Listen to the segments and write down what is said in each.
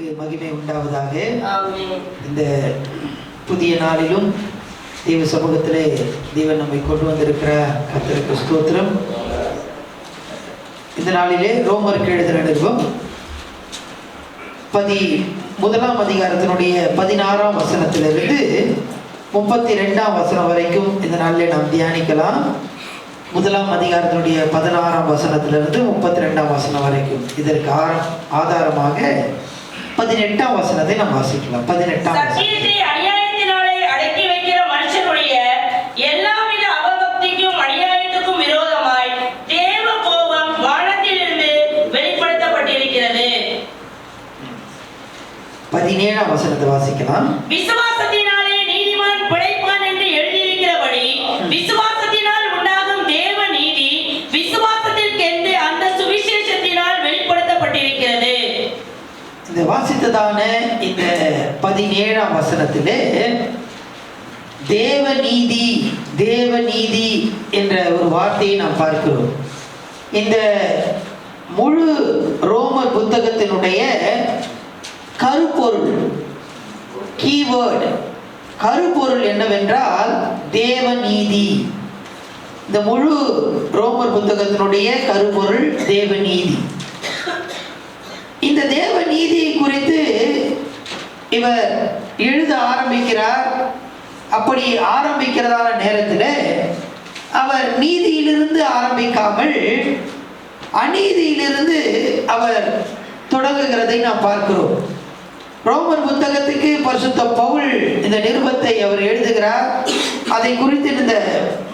நாமத்துக்கு மகிமை உண்டாவதாக. இந்த புதிய நாளிலும் தேவ சமூகத்திலே தேவன் நம்மை கொண்டு வந்திருக்கிற கர்த்தருக்கு ஸ்தோத்திரம். இந்த நாளிலே ரோமருக்கு எழுதின நிருபம் 11ஆம் அதிகாரத்தினுடைய 16ஆம் வசனத்திலிருந்து 32ஆம் வசனம் வரைக்கும் இந்த நாளிலே நாம் தியானிக்கலாம். 1ஆம் அதிகாரத்தினுடைய 16ஆம் வசனத்திலிருந்து 32ஆம் வசனம் வரைக்கும். இதற்கு ஆதாரமாக 18ஆம் வசனத்தை நாம் வாசிக்கலாம். 18ஆம் சத்தியத்தை அநியாயத்தினாலே அடக்கி வைக்கிற மனுஷனுடைய எல்லாவித அவபக்திக்கும் அநியாயத்துக்கும் விரோதமாய் தேவ கோபம் வானத்திலிருந்து வெளிப்படுத்தப்பட்டிருக்கிறது. 17ஆம் வசனத்தை வாசிக்கலாம். விசுவாசத்தினாலே நீதிமான் பிழைப்பான் என்று எழுதியிருக்கிறபடி விசுவாசத்தினால் உண்டாகும் தேவ நீதி விசுவாசத்திற்கென்று அந்த சுவிசேஷத்தினால் வெளிப்படுத்தப்பட்டிருக்கிறது. இந்த வாசித்ததான இந்த 17ஆம் வசனத்திலே தேவநீதி தேவநீதி என்ற ஒரு வார்த்தையை நாம் பார்க்கிறோம். இந்த முழு ரோமர் புத்தகத்தினுடைய கருப்பொருள், கீவேர்டு, கருப்பொருள் என்னவென்றால் தேவநீதி. இந்த முழு ரோமர் புத்தகத்தினுடைய கருப்பொருள் தேவநீதி. இந்த தேவநீதியை குறித்து இவர் எழுத ஆரம்பிக்கிறார். அப்படி ஆரம்பிக்கிறதான நேரத்தில் அவர் நீதியிலிருந்து ஆரம்பிக்காமல் அநீதியிலிருந்து அவர் தொடங்குகிறதை நாம் பார்க்கிறோம். ரோமர் புத்தகத்துக்கு பரிசுத்த பவுல் இந்த நிருபத்தை அவர் எழுதுகிறார். அதை குறித்து இந்த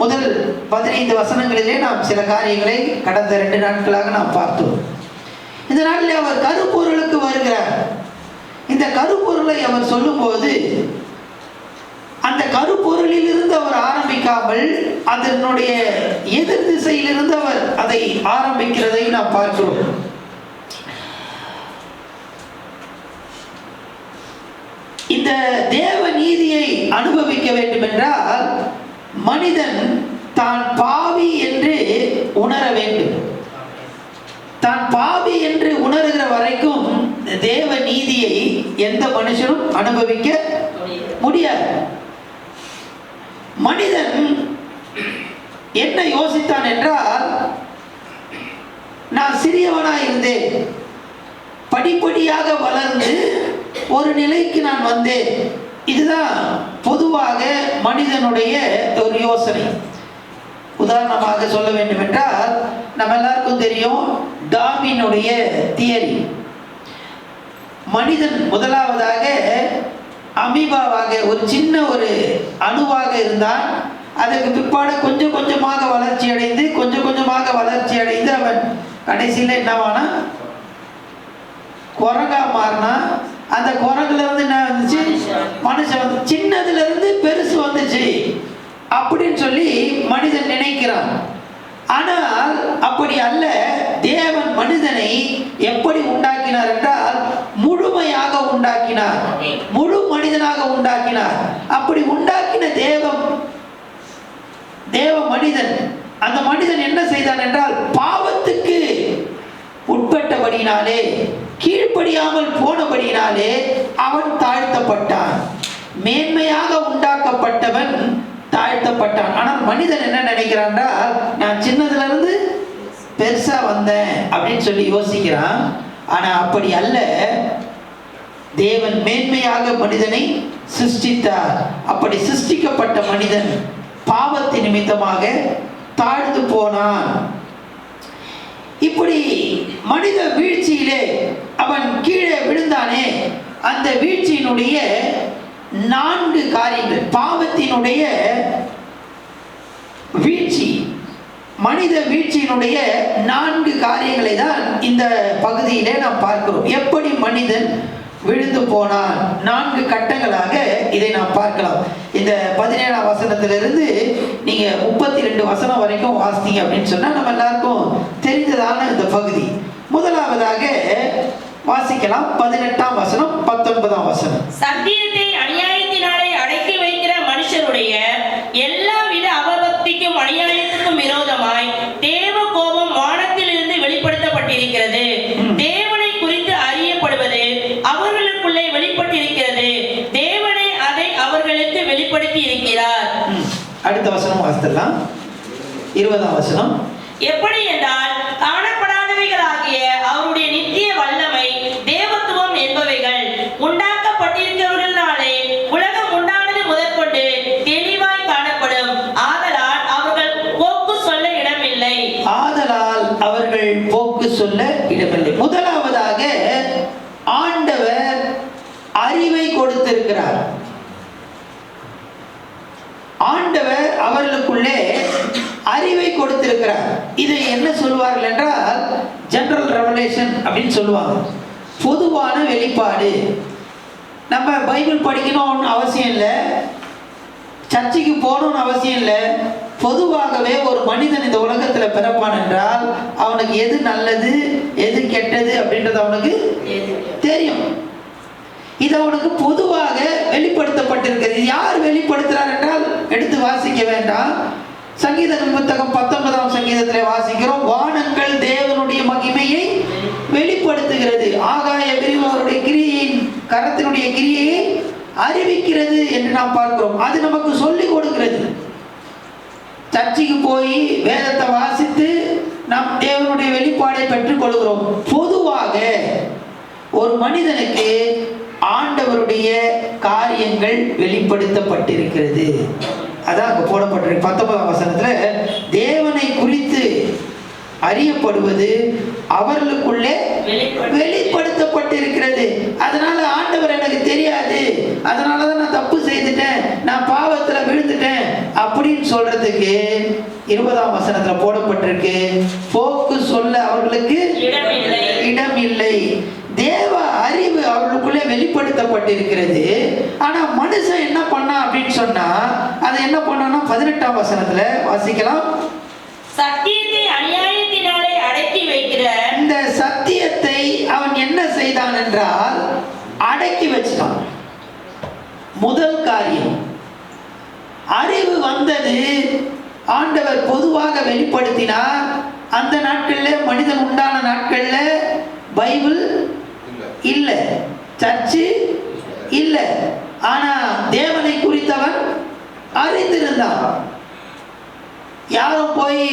முதல் 15 வசனங்களிலே நாம் சில காரியங்களை கடந்த 2 நாட்களாக நாம் பார்த்தோம். இந்த நாளில் அவர் கருப்பொருளுக்கு வருகிறார். இந்த கருப்பொருளை அவர் சொல்லும்போது அந்த கருப்பொருளில் இருந்து அவர் ஆரம்பிக்காமல் அதனுடைய எதிர் திசையிலிருந்து அவர் அதை ஆரம்பிக்கிறதை நாம் பார்க்கிறோம். இந்த தேவ நீதியை அனுபவிக்க வேண்டும் என்றால் மனிதன் தான் பாவி என்று உணர வேண்டும். தான் பாவி என்று உணர்கிற வரைக்கும் தேவ நீதியை எந்த மனுஷனும் அனுபவிக்க முடியாது. மனிதன் என்ன யோசித்தான் என்றால், நான் சிறியவனாய் இருந்தேன், படிப்படியாக வளர்ந்து ஒரு நிலைக்கு நான் வந்தேன். இதுதான் பொதுவாக மனிதனுடைய ஒரு யோசனை. உதாரணமாக சொல்ல வேண்டும் என்றால், நம்ம எல்லாருக்கும் தெரியும் டார்வினுடைய தியரி. மனிதன் முதலாவதாக அமீபாவாக ஒரு சின்ன ஒரு அணுவாக இருந்தான். அதற்கு பிற்பாடு கொஞ்சம் கொஞ்சமாக வளர்ச்சி அடைந்து அவன் கடைசியில் என்னவானா குரங்கா மாறினா. அந்த குரங்குல இருந்து என்ன வந்துச்சு, மனுஷன் வந்து சின்னதுல இருந்து பெருசு வந்துச்சு அப்படின்னு சொல்லி மனிதன் நினைக்கிறான். ஆனால் அப்படி அல்ல. தேவன் மனிதனை எப்படி உண்டாக்கினார் என்றால் முழுமையாக உண்டாக்கினார், முழு மனிதனாக உண்டாக்கினார். அப்படி உண்டாக்கின தேவ மனிதன், அந்த மனிதன் என்ன செய்தான் என்றால் பாவத்துக்கு உட்பட்டபடினாலே, கீழ்ப்படியாமல் போனபடினாலே அவன் தாழ்த்தப்பட்டான். மேன்மையாக உண்டாக்கப்பட்டவன் தாழ்த்தப்பட்டான். ஆனால் மனிதன் என்ன நினைக்கிறான் என்றால், நான் சின்னதுல இருந்து பெருசா வந்தேன் அப்படின்னு சொல்லி யோசிக்கிறான். ஆனா அப்படி அல்ல. தேவன் மேன்மையாக மனிதனை சிருஷ்டித்தார். அப்படி சிருஷ்டிக்கப்பட்ட மனிதன் பாவத்தின் நிமித்தமாக தாழ்ந்து போனான். இப்படி மனித வீழ்ச்சியிலே அவன் கீழே விழுந்தானே. அந்த வீழ்ச்சியினுடைய 4 காரியங்கள், பாவத்தினுடைய வீழ்ச்சி, மனித வீழ்ச்சியினுடைய 4 காரியங்களை தான் இந்த பகுதியிலே நாம் பார்க்கிறோம். எப்படி மனிதன் விழுந்து போனான், 4 கட்டங்களாக இதை நாம் பார்க்கலாம். இந்த 17ஆம் வசனத்திலிருந்து நீங்க 32 வசனம் வரைக்கும் வாசித்தீங்க அப்படின்னு சொன்னா நம்ம எல்லாருக்கும் தெரிந்ததான இந்த பகுதி. முதலாவதாக வாசிக்கலாம் 18ஆம் வசனம் 19ஆம் வசனம். சத்தியத்தை அநியாயத்தினாலே அடக்கி வைக்கிற மனுஷருடைய எல்லாவித அவபக்திக்கும் அநியாயத்துக்கும் விரோதமாய் தேவ கோபம் வானத்திலிருந்து வெளிப்படுத்தப்பட்டிருக்கிறது. தேவனை குறித்து அறியப்படுவது அவர்கள் அடுத்த வசனம் வாசித்தலாம். 20ஆம் வசனம். எப்படி என்றால் காணப்படாதவைகளாகிய அவருடைய நித்திய வல்லமை தேவத்துவம் என்பவைகள் உண்டாக்கப்பட்டிருக்கிறவர்களாலே உலகம் உண்டானது முதற்கொண்டு தெளிவாய் காணப்படும். ஆதலால் அவர்கள் போக்கு சொல்ல இடமில்லை. முதலாவதாக ஆண்டவர் அறிவை கொடுத்திருக்கிறார். ஆண்டவர் அவர்களுக்குள்ளே அறிவை கொடுத்திருக்கிறார். இதை என்ன சொல்வார்கள் என்றால் ஜெனரல் ரெவலேஷன் அப்படின்னு சொல்லுவாங்க. பொதுவான வெளிப்பாடு. நம்ம பைபிள் படிக்கணும்னு அவசியம் இல்லை, சர்ச்சைக்கு போகணும்னு அவசியம் இல்லை. பொதுவாகவே ஒரு மனிதன் இந்த உலகத்தில் பிறப்பான் என்றால் அவனுக்கு எது நல்லது எது கெட்டது அப்படின்றது அவனுக்கு தெரியும். இது அவனுக்கு பொதுவாக வெளிப்படுத்தப்பட்டிருக்கிறது. யார் வெளிப்படுத்துகிறார் என்றால் எடுத்து வாசிக்க வேண்டாம். சங்கீத புத்தகம் 19ஆம் சங்கீதத்தில் வாசிக்கிறோம், வானங்கள் தேவனுடைய மகிமையை வெளிப்படுத்துகிறது, ஆகாய விரிவு அவருடைய கிரியையின் கரத்தினுடைய கிரியையை அறிவிக்கிறது என்று நாம் பார்க்கிறோம். அது நமக்கு சொல்லிக் கொடுக்கிறது. சர்ச்சைக்கு போய் வேதத்தை வாசித்து நாம் தேவனுடைய வெளிப்பாடை பெற்றுக் கொள்கிறோம். பொதுவாக ஒரு மனிதனுக்கு ஆண்டவருடைய காரியங்கள் வெளிப்படுத்தப்பட்டிருக்கிறது. அதான் அங்க போடப்பட்டிருக்கு 19ஆம் வசனத்துல, தேவனை குறித்து அறியப்படுவது அவர்களுக்குள்ளே வெளிப்படுத்தப்பட்டிருக்கிறது. அதனால ஆண்டவர் எனக்கு தெரியாது, அதனாலதான் நான் தப்பு செய்துட்டேன், நான் பாவத்துல விழுந்துட்டேன் அப்படின்னு சொல்றதுக்கு 20ஆம் வசனத்துல போடப்பட்டிருக்கு, போக்கு சொல்ல அவர்களுக்கு இடமில்லை. தேவ அறிவு அவர்களுக்குள்ளே வெளிப்படுத்தப்பட்டிருக்கிறது. ஆனா மனுஷன் என்ன பண்ணா அப்படின்னு சொன்னா, அதை என்ன பண்ணா 18ஆம் வசனத்துல வாசிக்கலாம். சத்தியத்தை அநியாயத்தினாலே அடக்கி வைக்கிற, இந்த சத்தியத்தை அவன் என்ன செய்தான் என்றால் அடக்கி வச்சிட்டான். முதல் காரியம், அறிவு வந்தது, ஆண்டவர் பொதுவாக வெளிப்படுத்தினார். அந்த நாட்கள்ல மனிதன் உண்டான நாட்கள்ல பைபிள் இல்ல, சர்ச்சு இல்ல, ஆனா தேவனை குறித்தவன் அறிந்திருந்தான். யாரும் போய்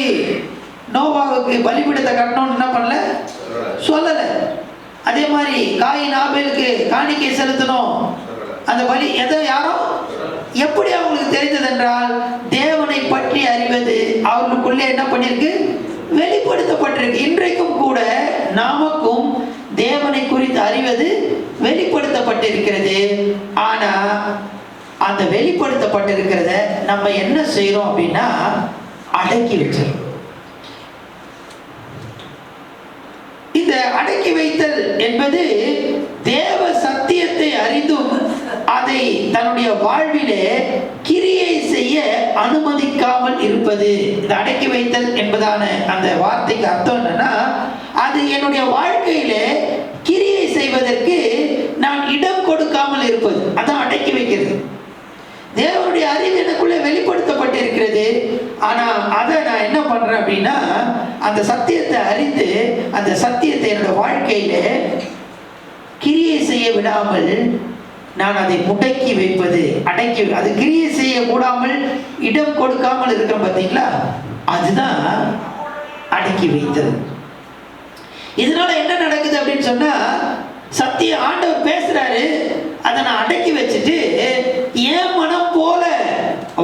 நோவாவுக்கு பலிபீடத்தை கட்டணும்னு என்ன பண்ணல, சொல்லல. அதே மாதிரி காயின் ஆபேலுக்கு காணிக்கை செலுத்தணும், அந்த பலி எதை யாரும் எப்படி அவங்களுக்கு தெரிந்தது என்றால் தேவனை பற்றி அறிவது அவர்களுக்குள்ளே என்ன பண்ணிருக்கு, வெளிப்படுத்தப்பட்டிருக்கு. இன்றைக்கும் கூட நமக்கும் தேவனை குறித்து அறிவது வெளிப்படுத்தப்பட்டிருக்கிறது. ஆனா அந்த வெளிப்படுத்தப்பட்டிருக்கிறத நம்ம என்ன செய்யறோம் அப்படின்னா அடக்கி வச்சிருக்கோம். இந்த அடக்கி வைத்தல் என்பது தேவ சத்தியத்தை அறிந்தும் அதை தன்னுடைய வாழ்விலே கிரியை செய்ய அனுமதிக்காமல் இருப்பது. இந்த அடக்கி வைத்தல் என்பதான அந்த வார்த்தைக்கு அர்த்தம் என்னன்னா, அது என்னுடைய வாழ்க்கையிலே கிரியை செய்வதற்கு நான் இடம் கொடுக்காமல் இருப்பது. அதான் அடக்கி வைக்கிறது. தேவனுடைய அறிவு எனக்குள்ளே வெளிப்படுத்தப்பட்டிருக்கிறது, ஆனா அதை நான் என்ன பண்றேன் அப்படின்னா அந்த சத்தியத்தை அறிந்து அந்த சத்தியத்தை என்னோட வாழ்க்கையில கிரியை செய்ய விடாமல் நான் அதை முடக்கி வைப்பது, அடக்கி, அது கிரியை செய்ய கூடாமல் இடம் கொடுக்காமல் இருக்கிற பார்த்தீங்களா, அதுதான் அடக்கி வைத்தது. இதனால என்ன நடக்குது அப்படின்னு சொன்னா, சத்திய ஆண்டவர் பேசுறாரு, அதை நான் அடக்கி வச்சுட்டு என் மனம் போல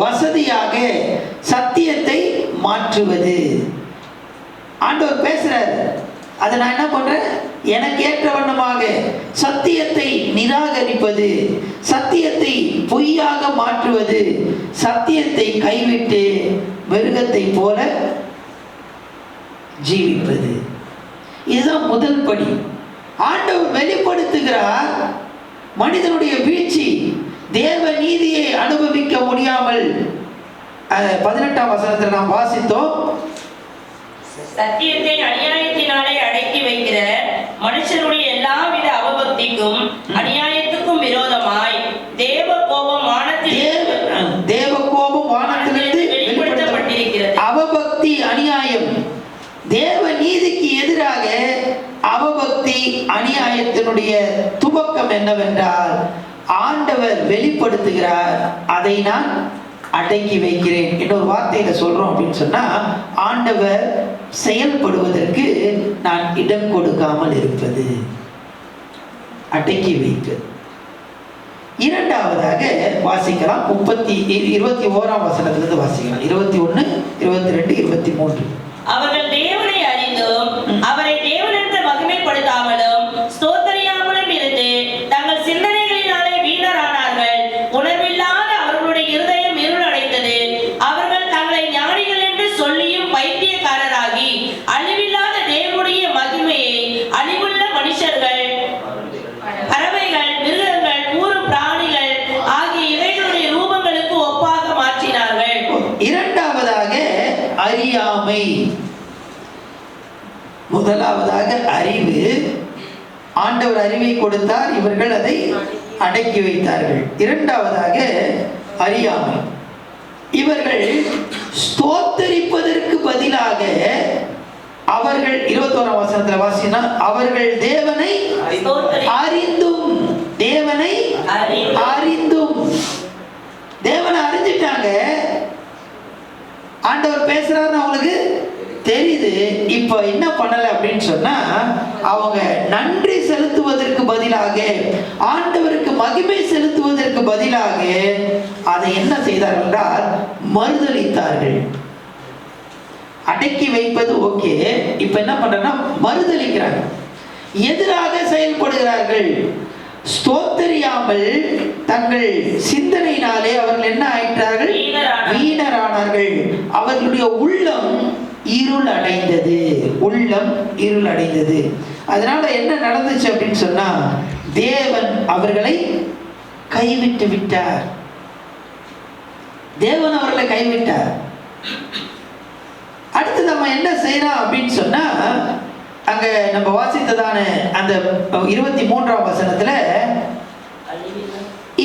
வசதியாக சத்தியத்தை மாற்றுவது. ஆண்டவர் பேசுறாரு, அதை நான் என்ன பண்றேன், எனக்கு ஏற்ற வண்ணமாக சத்தியத்தை நிராகரிப்பது, சத்தியத்தை பொய்யாக மாற்றுவது, சத்தியத்தை கைவிட்டு மிருகத்தை போல ஜீவிப்பது. இதுதான் முதல் படி. ஆண்டவர் வெளிப்படுத்துகிறார் மனிதனுடைய வீழ்ச்சி, தேவ நீதியை அனுபவிக்க முடியாமல். 18ஆம் வசனத்தில் நாம் வாசித்தோம், சத்தியத்தை அநியாயத்தினாலே அடக்கி வைக்கிற மனுஷனுடைய எல்லாவித அவபக்திக்கும் அநியாயத்துக்கும் விரோதமாய் தேவ கோபம் வானத்திலிருந்து வெளிப்படுத்தப்பட்டிருக்கிறது. அவபக்தி, அநியாயம், தேவ நீதிக்கு எதிராக அவபக்தி அநியாயத்தினுடைய துவக்கம் என்னவென்றால், ஆண்டவர் வெளிப்படுத்துகிறார், அதை நான் அடக்கி வைக்கிறேன். இன்னொரு வார்த்தையில சொல்றோம் அப்படின்னு சொன்னா, ஆண்டவர் செயல்படுவதற்கு நான் இடம் கொடுக்காமல் இருப்பது, அடக்கி வைப்பது. இரண்டாவதாக வாசிக்கலாம், 21ஆம் வசனத்திலிருந்து வாசிக்கலாம். 21, 22, 23. அவர்கள் தேவனை அறிந்தும் அவரை தேவன் என்று மகிமைப்படுத்தாமலும் ஸ்தோத்தரியாமலும் இருந்து தங்கள் சிந்தனைகளினாலே வீணரானார்கள். உணர்வில்லாத அவர்களுடைய இருதயம் இருளடைந்தது. அவர்கள் தங்களை ஞானிகள் என்று சொல்லியும் பைத்தியக்காரராகி அழிவில்லாத தேவனுடைய மகிமையை அழிவுள்ள மனுஷர்கள், பறவைகள், மிருகங்கள், ஊரும் பிராணிகள் ஆகிய இவைகளுடைய ரூபங்களுக்கு ஒப்பாக மாற்றினார்கள். இரண்டாவதாக அறியாமை. முதலாவதாக அறிவு. ஆண்டவர் அறிவை கொடுத்தார், இவர்கள் அதை அடக்கி வைத்தார்கள். இரண்டாவதாக அறியாமை. இவர்கள் ஸ்தோத்தரிப்பதற்கு பதிலாக அவர்கள் 21ஆம் வசனத்துல வாசினா, அவர்கள் தேவனை அறிந்தும், தேவனை அறிந்தும், தேவனை அறிஞ்சிட்டாங்க. ஆண்டவர் பேசுறாருன்னு அவங்களுக்கு தெரியுது. இப்ப என்ன பண்ணல அப்படின்னு சொன்னா, அவங்க நன்றி செலுத்துவதற்கு பதிலாக, ஆண்டவருக்கு மகிமை செலுத்துவதற்கு பதிலாக அதை என்ன செய்தார்கள் என்றால் மறுதலித்தார்கள். அடக்கி வைப்பது ஓகே, இப்ப என்ன பண்றா, மறுதலிக்கிறாங்க, எதிராக செயல்படுகிறார்கள். ஸ்தோத்தரியாமல் தங்கள் சிந்தனையினாலே அவர்கள் என்ன ஆயிட்டார்கள், வீணரானார்கள். அவர்களுடைய உள்ளம் இருள் அடைந்தது, உள்ளம் இருள் அடைந்தது. அதனால என்ன நடந்துச்சு அப்படின்னு சொன்னா, தேவன் அவர்களை கைவிட்டு விட்டார். தேவன் அவர்களை கைவிட்டார். அடுத்து நம்ம என்ன செய்யறோம் அப்படின்னு சொன்னா, அங்க நம்ம வாசித்ததான அந்த 23ஆம் வசனத்துல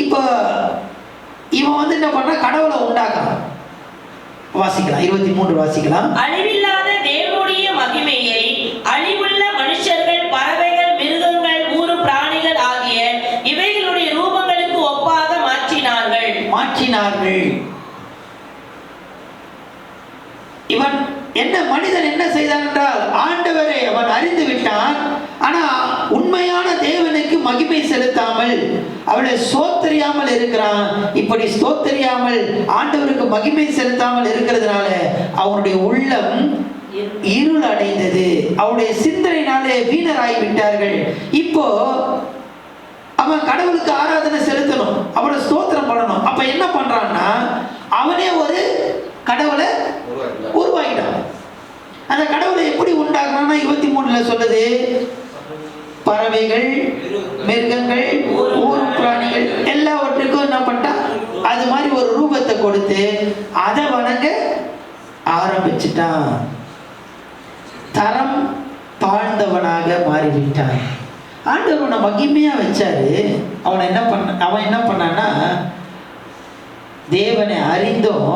இப்போ இவன் வந்து என்ன பண்ணா, கடவுளை உண்டாக்கலாம். வாசிக்கலாம், 23 வாசிக்கலாம். அழிவில்லாத தேவனுடைய மகிமையை அழிவுள்ள மனுஷர்கள், பறவைகள், மிருகங்கள், ஊரும் பிராணிகள் ஆகிய இவைகளுடைய ரூபங்களுக்கு ஒப்பாக மாற்றினார்கள். இவன் என்ன, மனிதன் என்ன செய்தான் என்றால், ஆண்டவரை அவன் அறிந்து விட்டான். ஆனா உண்மையான தேவனுக்கு மகிமை செலுத்தாமல் அவளை ஸ்தோத்தரியாமல் இருக்கிறான். இப்படி ஸ்தோத்தரியாமல் ஆண்டவருக்கு மகிமை செலுத்தாமல் இருக்கிறதுனால அவனுடைய உள்ளம் இருள் அடைந்தது. அவனுடைய சிந்தனையினாலே வீணராகி விட்டார்கள். இப்போ அவன் கடவுளுக்கு ஆராதனை செலுத்தணும், அவனை ஸ்தோத்திரம் பண்ணணும். அப்ப என்ன பண்றான்னா, அவனே ஒரு கடவுளை உருவாக்கிட்டான். அந்த கடவுளை எப்படி உண்டாக்குறான்னா, 23ல சொல்லுது, பறவைகள், மிருகங்கள், ஊரும் பிராணிகள் எல்லாவற்றுக்கும் என்ன பண்ணிட்டா, அது மாதிரி ஒரு ரூபத்தை கொடுத்து அதை வணங்க ஆரம்பிச்சுட்டான். தரம் தாழ்ந்தவனாக மாறிவிட்டான். ஆண்டவர் அவனை மகிமையா வச்சாரு. அவன் என்ன பண்ணான்னா, தேவனை அறிந்தும்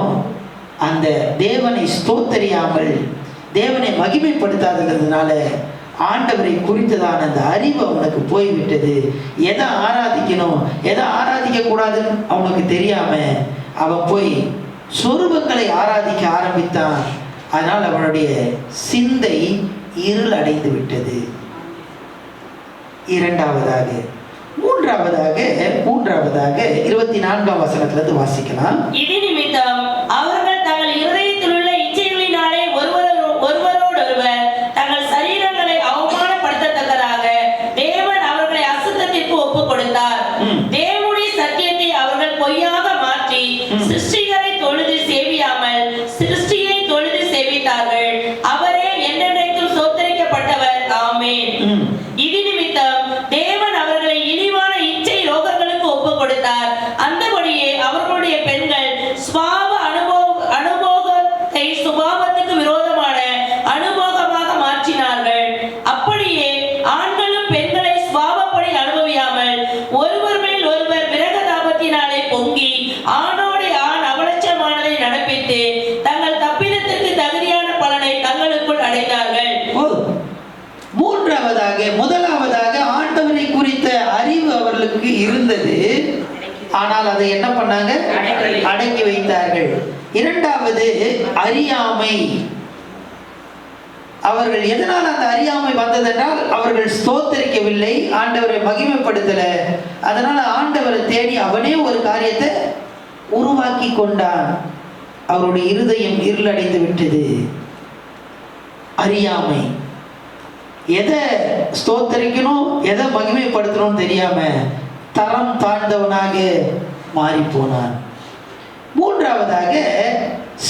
அந்த தேவனை ஸ்தோத்தரியாமல் தேவனை மகிமைப்படுத்தாததுனால ஆண்டவரை குறித்ததான அந்த அறிவு அவனுக்கு போய்விட்டது. எதை ஆராதிக்கணும், எதை ஆராதிக்க கூடாதுன்னு அவனுக்கு தெரியாம அவன் போய் சொரூபங்களை ஆராதிக்க ஆரம்பித்தான். அதனால் அவனுடைய சிந்தை இருள் அடைந்து விட்டது. மூன்றாவதாக 24ஆம் வசனத்திலிருந்து வாசிக்கலாம். இது நிமித்தம் அவர்கள் தங்கள் இருதயத்தில் உள்ள இச்சைகளினாலே ஒருவரோடொருவர் தங்கள் சரீரங்களை அவமானப்படுத்தத்தக்கதாக தேவன் அவர்களை அசுத்தத்திற்கு ஒப்புக் கொடுத்தார். தேவனுடைய சத்தியத்தை அவர்கள் பொய்யாக மாற்றி சிருஷ்டிகரை தொழுது சேவியாமல் சிருஷ்டியை தொழுது சேவித்தார்கள். அவரே என்றென்றைக்கும் ஸ்தோத்திரிக்கப்பட்டவர். ஆமென். இது நிமித்தம் தேவன் அவர்களை இழிவான இச்சை ரோகங்களுக்கு ஒப்புக் கொடுத்தார். அந்தபடியே அவர்களுடைய பெண்கள் அனுபவத்தை சுபாவத்துக்கு விரோதமான அனுபவமாக மாற்றினார்கள். அப்படியே ஆண்களும் பெண்களை சுபாவப்படி அனுபவியாமல் ஒருவர் மேல் ஒருவர் விரகதாபத்தினாலே பொங்கி ஆணோடு ஆண் அவலட்சமானதை நடப்பித்து தங்கள் தப்பிதத்திற்கு தகுதியான பலனை தங்களுக்குள் அடைந்தார்கள். முதலாவதாக ஆண்டவரை குறித்த அறிவு அவர்களுக்கு இருந்தது. ஆனால் அதை என்ன பண்ணாங்க? அடக்கி வைத்தார்கள். இரண்டாவது அறியாமை. அவர்கள் எதனால் அந்த அறியாமை வந்ததென்றால் அவர்கள் ஸ்தோத்தரிக்கவில்லை, ஆண்டவரை மகிமைப்படுத்தல. அதனால ஆண்டவரை தேடி அவனே ஒரு காரியத்தை உருவாக்கி கொண்டான். அவருடைய இருதயம் இருளடைந்து விட்டது. அறியாமை. எதை ஸ்தோத்தரிக்கணும், எதை மகிமைப்படுத்தணும் தெரியாம தரம் தாழ்ந்தவனாக மாறி போனான். மூன்றாவதாக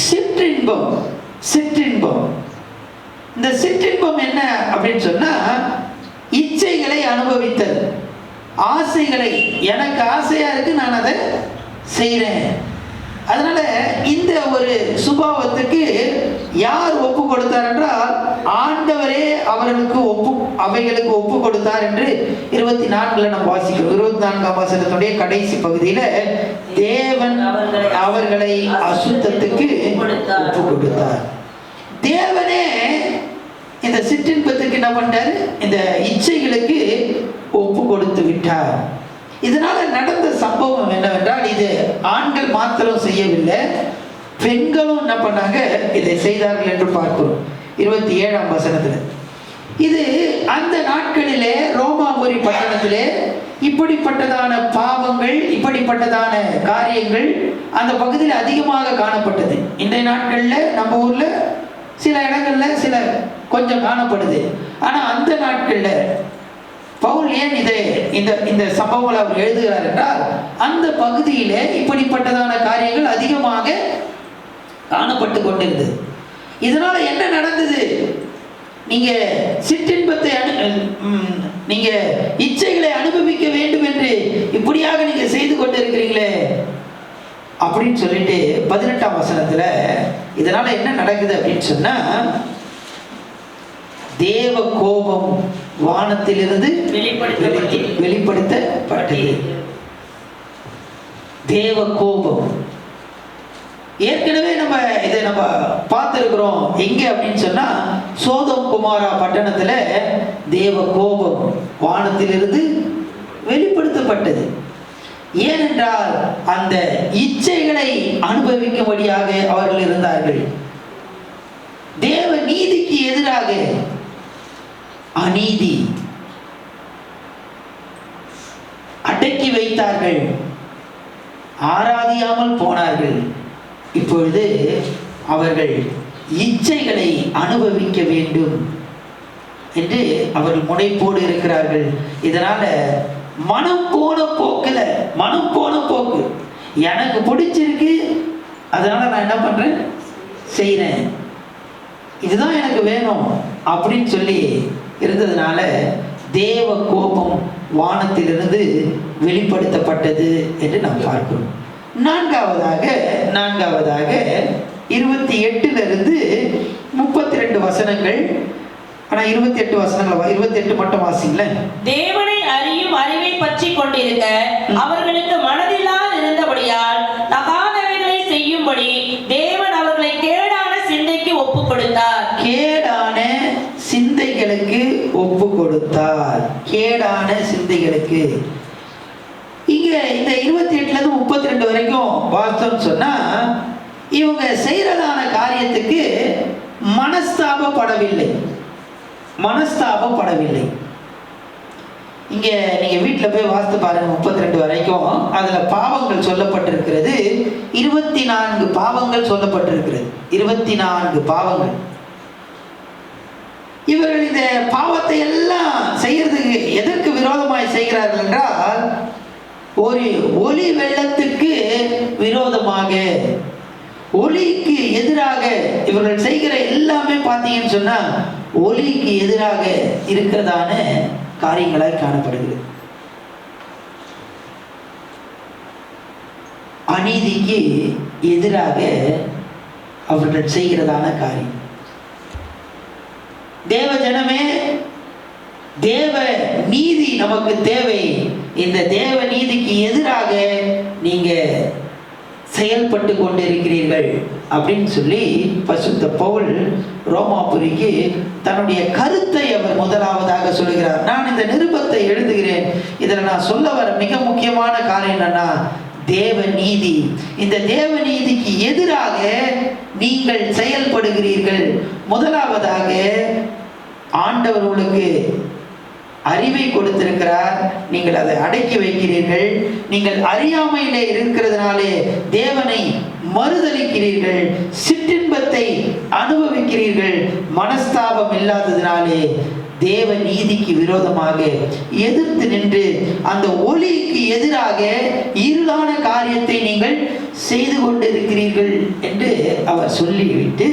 சிற்றின்பம். சிற்றின்பம். இந்த சிற்றின்பம் என்ன அப்படின்னு சொன்னா இச்சைகளை அனுபவித்தல், ஆசைகளை. எனக்கு ஆசையா இருக்கு, நான் அதை செய்கிறேன். அதனால இந்த ஒரு சுபாவத்துக்கு யார் ஒப்பு கொடுத்தார் என்றால் ஆண்டவரே அவர்களுக்கு அவைகளுக்கு ஒப்பு கொடுத்தார் என்று 24 நம்ம வாசிக்கிறோம். 24ஆம் வசனத்துடைய கடைசி பகுதியில தேவன் அவர்களை அசுத்தத்துக்கு ஒப்பு கொடுத்தார். தேவனே இந்த சிற்றின்பத்துக்கு என்ன பண்ணாரு? இந்த இச்சைகளுக்கு ஒப்பு கொடுத்து விட்டார். இதனால நடந்த சம்பவம் என்னவென்றால் இது ஆண்கள் மாத்திரம் செய்யவில்லை, பெண்களும் என்ன பண்ணாங்க? இதை செய்தார்கள் என்று பார்க்கிறோம் 27ஆம் வசனத்துல. இது அந்த நாட்களிலே ரோமாபுரி பட்டணத்திலே இப்படிப்பட்டதான பாவங்கள், இப்படிப்பட்டதான காரியங்கள் அந்த பகுதியில் அதிகமாக காணப்பட்டது. இன்றைய நாட்கள்ல நம்ம ஊர்ல சில இடங்கள்ல சில கொஞ்சம் காணப்படுது. ஆனா அந்த நாட்கள்ல பவுல் ஏன் இதை இந்த சம்பவங்களை அவர் எழுதுகிறார் என்றால் அந்த பகுதியிலே இப்படிப்பட்டதான காரியங்கள் அதிகமாக காணப்பட்டு கொண்டிருந்தது. இதனால என்ன நடந்தது? நீங்க சிற்றின்பத்தை நீங்க இச்சைகளை அனுபவிக்க வேண்டும் என்று இப்படியாக நீங்க செய்து கொண்டிருக்கிறீங்களே அப்படின்னு சொல்லிட்டு 18ஆம் வசனத்துல இதனால என்ன நடக்குது அப்படின்னு சொன்னா தேவ கோபம் வானத்திலிருந்து வெளிப்படுத்தப்பட்டது. தேவ கோபம் ஏற்கனவே இதை நம்ம பார்த்திருக்கிறோம். எங்க அப்படின்னு சொன்னா சோதோம் குமாரா பட்டணத்துல தேவ கோபம் வானத்திலிருந்து வெளிப்படுத்தப்பட்டது. ஏனென்றால் அந்த இச்சைகளை அனுபவிக்கும்படியாக அவர்கள் இருந்தார்கள். தேவ நீதிக்கு எதிராக அநீதி அடக்கி வைத்தார்கள், ஆராதியாமல் போனார்கள். இப்பொழுது அவர்கள் இச்சைகளை அனுபவிக்க வேண்டும் என்று அவர்கள் முனைப்போடு இருக்கிறார்கள். இதனால மனம் போன போக்கு எனக்கு பிடிச்சிருக்கு, அதனால நான் என்ன பண்றேன்? செய்றேன். இதுதான் எனக்கு வேணும் அப்படின்னு சொல்லி இருந்ததுனால தேவ கோபம் வானத்திலிருந்து வெளிப்படுத்தப்பட்டது என்று நாம் பார்க்கிறோம். நான்காவதாக 28 இருந்து 32 வசனங்கள். ஆனா 28 வசனங்கள் 28 மட்டும் வாசிங்கள. தேவனை அறியும் அறிவை பற்றி கொண்டிருக்க அவர்களுக்கு மனதில்லால் இருந்தபடியால் தகாதவைகளை செய்யும்படி தேவன் அவர்களை கேடான சிந்தைக்கு ஒப்பு கொடுத்தார். கேடான சிந்தைகளுக்கு ஒப்பு கொடுத்தார். கேடான சிந்தைகளுக்கு. இங்க இந்த 28ல இருந்து 32 வரைக்கும் பார்த்தோம்னு சொன்னா இவங்க செய்யறதான காரியத்துக்கு மனஸ்தாபப்படவில்லை. இங்க நீங்க வீட்டுல போய் வாசித்து பாருங்க 32 வரைக்கும். அதுல பாவங்கள் சொல்லப்பட்டிருக்கிறது. 24 பாவங்கள் சொல்லப்பட்டிருக்கிறது. 24 பாவங்கள். இவர்கள் இந்த பாவத்தை எல்லாம் செய்யறதுக்கு எதற்கு விரோதமாய் செய்கிறார்கள் என்றால் ஒரு ஒளி வெள்ளத்துக்கு விரோதமாக, ஒளிக்கு எதிராக இவர்கள் செய்கிற எல்லாமே பார்த்தீங்கன்னு சொன்னா ஒளிக்கு எதிராக இருக்கிறதான காரியங்களாய் காணப்படுகிறது. அநீதிக்கு எதிராக அவர்கள் செய்கிறதான காரியம். தேவ ஜனமே, தேவ நீதி நமக்கு தேவை. இந்த தேவ நீதிக்கு எதிராக நீங்க செயல்பட்டு கொண்டிருக்கிறீர்கள் அப்படின்னு சொல்லி பரிசுத்த பவுல் ரோமாபுரிக்கு தன்னுடைய கருத்தை அவர் முதலாவதாக சொல்லுகிறார். நான் இந்த நிருபத்தை எழுதுகிறேன். இதில் நான் சொல்ல வர மிக முக்கியமான காரியம் என்னன்னா தேவ நீதி. இந்த தேவ நீதிக்கு எதிராக நீங்கள் செயல்படுகிறீர்கள். முதலாவதாக ஆண்டவர் உங்களுக்கு அறிவை கொடுத்திருக்கிறார், நீங்கள் அதை அடக்கி வைக்கிறீர்கள். நீங்கள் அறியாமையிலே இருக்கிறதுனாலே தேவனை மறுதலிக்கிறீர்கள், சிற்றின்பத்தை அனுபவிக்கிறீர்கள். மனஸ்தாபம் இல்லாததினாலே தேவ நீதிக்கு விரோதமாக எதிர்த்து நின்று அந்த ஒளிக்கு எதிராக இருளான காரியத்தை நீங்கள் செய்து கொண்டிருக்கிறீர்கள் என்று அவர் சொல்லிவிட்டு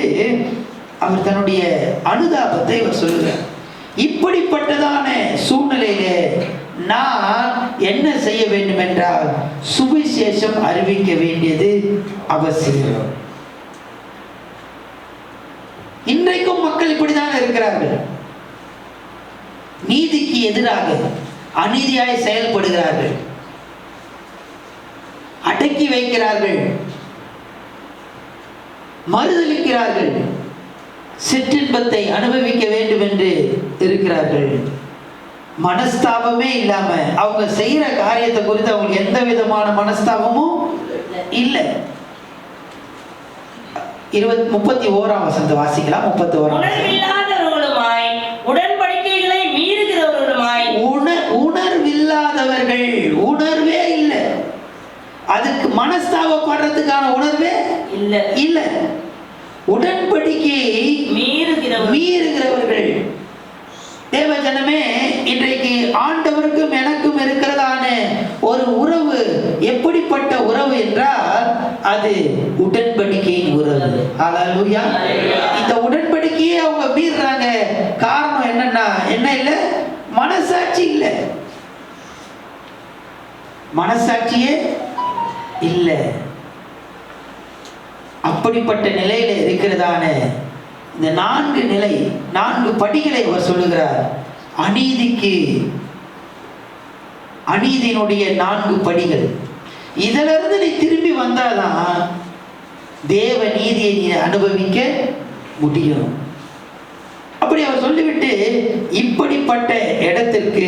அவர் தன்னுடைய அனுதாபத்தை அவர் சொல்லுகிறார். இப்படிப்பட்டதான சூழ்நிலையிலே நான் என்ன செய்ய வேண்டும் என்றால் சுவிசேஷம் அறிவிக்க வேண்டியது அவசியம். இன்றைக்கும் மக்கள் இப்படிதான் இருக்கிறார்கள். நீதிக்கு எதிராக அநீதியாய் செயல்படுகிறார்கள், அடக்கி வைக்கிறார்கள், மறுதலிக்கிறார்கள், சிற்றின்பத்தை அனுபவிக்க வேண்டும் என்று இருக்கிறார்கள். மனஸ்தாபமே இல்லாம அவங்க செய்யற காரியத்தை குறித்து அவங்களுக்கு எந்த விதமான மனஸ்தாபமும் இல்லை. 31ஆம் வசனத்தை வாசிக்கலாம். 31ஆம் உணர்வில்லாதவர்களுமாய் உடன்படிக்கைகளை மீறுகிறவர்களுமாய். உணர்வில்லாதவர்கள், உணர்வே இல்லை, அதுக்கு மனஸ்தாபப்படுறதுக்கான உணர்வே இல்லை. உடன்படிக்கையை மீறுகிறவர்கள். தேவ ஜனமே, இன்றைக்கு ஆண்டவருக்கும் எனக்கும் இருக்கிறதான ஒரு உறவு எப்படிப்பட்ட உறவு என்றால் அது உடன்படிக்கையின் உறவு. ஹல்லேலூயா. இந்த உடன்படிக்கையை அவங்க மீறுறாங்க. காரணம் என்னன்னா என்ன இல்லை? மனசாட்சி இல்லை, மனசாட்சியே இல்லை. அப்படிப்பட்ட நிலையில இருக்கிறதான இந்த 4 நிலை, 4 படிகளை அவர் சொல்லுகிறார். அநீதியினுடைய 4 படிகள். இதிலிருந்து நீ திரும்பி வந்தாதான் தேவ நீதியை நீ அனுபவிக்க முடியும். அப்படி அவர் சொல்லிவிட்டு இப்படிப்பட்ட இடத்திற்கு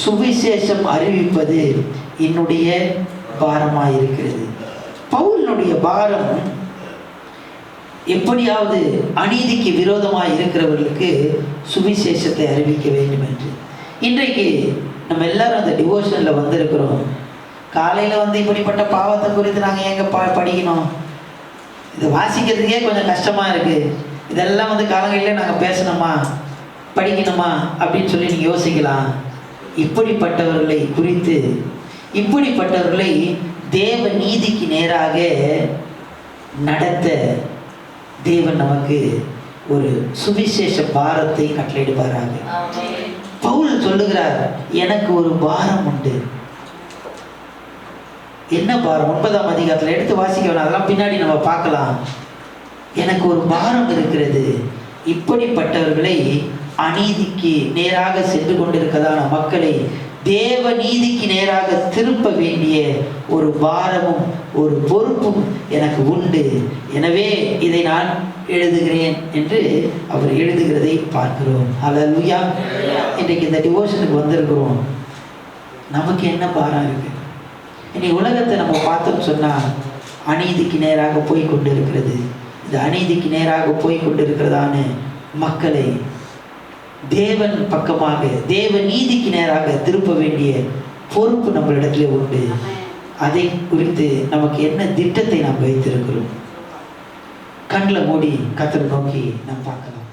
சுவிசேஷம் அறிவிப்பது என்னுடைய பாரமாயிருக்கிறது. பவுலினுடைய பாரம் எப்படியாவது அநீதிக்கு விரோதமாக இருக்கிறவர்களுக்கு சுவிசேஷத்தை அறிவிக்க வேண்டும் என்று. இன்றைக்கு நம்ம எல்லாரும் அந்த டிவோஷனில் வந்திருக்கிறோம். காலையில் இப்படிப்பட்ட பாவத்தை குறித்து நாங்கள் எங்கே படிக்கணும், இதை வாசிக்கிறதுக்கே கொஞ்சம் கஷ்டமாக இருக்குது. இதெல்லாம் காலங்களில் நாங்கள் பேசணுமா, படிக்கணுமா அப்படின்னு சொல்லி நீங்கள் யோசிக்கலாம். இப்படிப்பட்டவர்களை குறித்து, இப்படிப்பட்டவர்களை தேவ நீதிக்கு நேராக நடத்த தேவன் நமக்கு ஒரு சுவிசேஷ பாரத்தை கட்டளையிடுவாராக. பவுல் சொல்லுகிறார், எனக்கு ஒரு பாரம் உண்டு. என்ன பாரம்? 9ஆம் அதிகாரத்தில் எடுத்து வாசிக்க வேணாம், அதெல்லாம் பின்னாடி நம்ம பார்க்கலாம். எனக்கு ஒரு பாரம் இருக்கிறது. இப்படிப்பட்டவர்களை, அநீதிக்கு நேராக சென்று கொண்டிருக்கிறதான மக்களை தேவ நீதிக்கு நேராக திருப்ப வேண்டிய ஒரு பாரமும் ஒரு பொறுப்பும் எனக்கு உண்டு. எனவே இதை நான் எழுதுகிறேன் என்று அவர் எழுதுகிறதை பார்க்கிறோம். ஹல்லேலூயா. இன்றைக்கு இந்த டிவோஷனுக்கு வந்திருக்கிறோம். நமக்கு என்ன பாரம் இருக்கு? இன்னைக்கு உலகத்தை நம்ம பார்த்தோம்னு சொன்னால் அநீதிக்கு நேராக போய் கொண்டு இருக்கிறது. இந்த அநீதிக்கு நேராக போய் கொண்டு இருக்கிறதான மக்களை தேவன் பக்கமாக, தேவ நீதிக்கு நேராக திருப்ப வேண்டிய பொறுப்பு நம்மளிடத்திலே உண்டு. அதை குறித்து நமக்கு என்ன திட்டத்தை நாம் வைத்திருக்கிறோம்? கண்களை மூடி கர்த்தரை நோக்கி நாம் பார்க்கலாம்.